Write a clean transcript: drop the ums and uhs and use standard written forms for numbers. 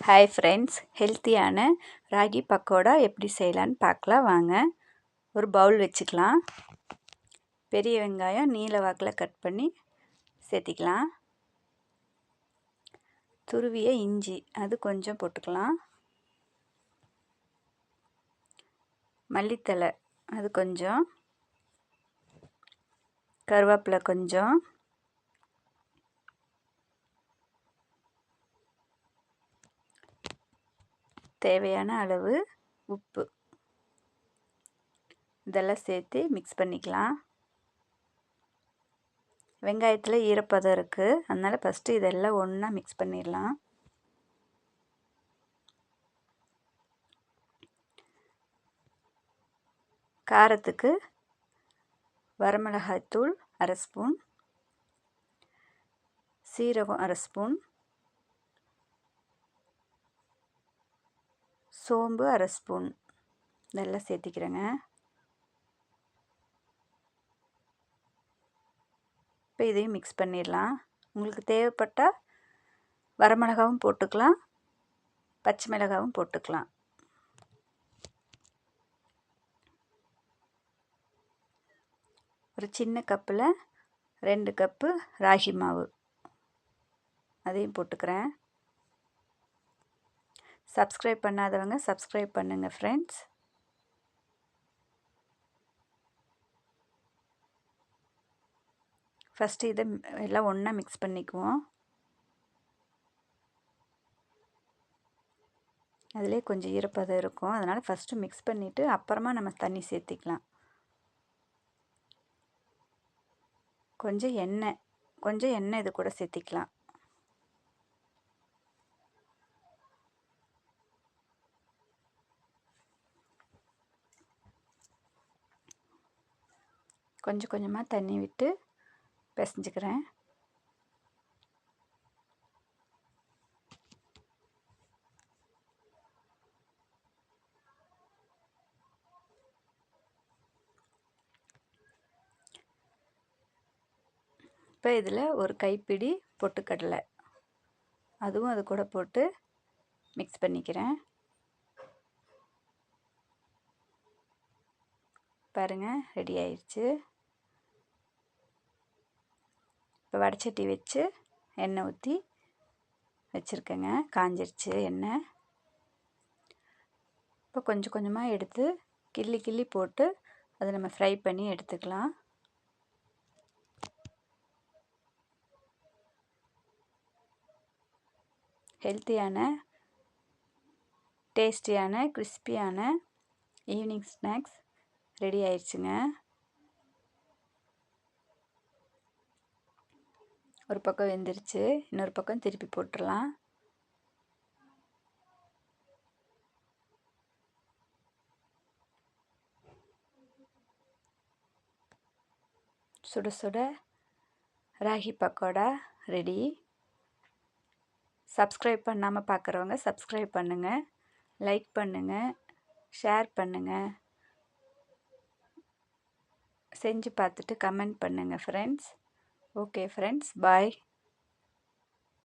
Hi friends, ஹெல்த்தியான ராகி பக்கோடா எப்படி செய்யலான்னு பார்க்கலாம் வாங்க. ஒரு பவுல் வச்சுக்கலாம். பெரிய வெங்காயம் நீல வாக்கில் கட் பண்ணி சேர்த்திக்கலாம். துருவிய இஞ்சி அது கொஞ்சம் போட்டுக்கலாம். மல்லித்தழை அது கொஞ்சம், கருவேப்பிலை கொஞ்சம், தேவையான அளவு உப்பு இதெல்லாம் சேர்த்து மிக்ஸ் பண்ணிக்கலாம். வெங்காயத்தில் ஈரப்பதம் இருக்குது, அதனால் ஃபஸ்ட்டு இதெல்லாம் ஒன்றா மிக்ஸ் பண்ணிடலாம். காரத்துக்கு வரமிளகாய்த்தூள் அரை ஸ்பூன், சீரகம் அரை ஸ்பூன், சோம்பு அரை ஸ்பூன் இதெல்லாம் சேர்த்திக்கிறேங்க. இப்போ இதையும் மிக்ஸ் பண்ணிடலாம். உங்களுக்கு தேவைப்பட்டால் வரமிளகாவும் போட்டுக்கலாம், பச்சை மிளகாவும் போட்டுக்கலாம். ஒரு சின்ன கப்பில் 2 கப்பு ராகி மாவு அதையும் போட்டுக்கிறேன். சப்ஸ்கிரைப் பண்ணாதவங்க சப்ஸ்கிரைப் பண்ணுங்கள் ஃப்ரெண்ட்ஸ். ஃபஸ்ட்டு இதை எல்லாம் ஒன்றா மிக்ஸ் பண்ணிக்குவோம். அதிலே கொஞ்சம் ஈரப்பதம் இருக்கும், அதனால் ஃபஸ்ட்டு மிக்ஸ் பண்ணிவிட்டு அப்புறமா நம்ம தண்ணி சேர்த்திக்கலாம். கொஞ்சம் எண்ணெய் இது கூட சேர்த்திக்கலாம். கொஞ்சம் கொஞ்சமாக தண்ணி விட்டு பிசைஞ்சுக்கிறேன். இப்போ இதில் ஒரு கைப்பிடி பொட்டுக்கடலை அதுவும் அது கூட போட்டு மிக்ஸ் பண்ணிக்கிறேன். பாருங்கள், ரெடி ஆயிடுச்சு. இப்போ வடைச்சட்டி வச்சு எண்ணெய் ஊற்றி வச்சுருக்கேங்க, காஞ்சிருச்சு எண்ணெய். இப்போ கொஞ்சம் கொஞ்சமாக எடுத்து கிள்ளி கிள்ளி போட்டு அதை நம்ம ஃப்ரை பண்ணி எடுத்துக்கலாம். ஹெல்த்தியான டேஸ்டியான கிறிஸ்பியான ஈவினிங் ஸ்நாக்ஸ் ரெடி ஆயிடுச்சுங்க. ஒரு பக்கம் வெந்துருச்சு, இன்னொரு பக்கம் திருப்பி போட்டுடலாம். சுட சுட ராகி பக்கோடா ரெடி. சப்ஸ்கிரைப் பண்ணாமல் பார்க்குறவங்க சப்ஸ்கிரைப் பண்ணுங்கள், லைக் பண்ணுங்கள், ஷேர் பண்ணுங்கள், செஞ்சு பார்த்துட்டு கமெண்ட் பண்ணுங்கள் ஃப்ரெண்ட்ஸ். ஓகே ஃப்ரெண்ட்ஸ், பாய்.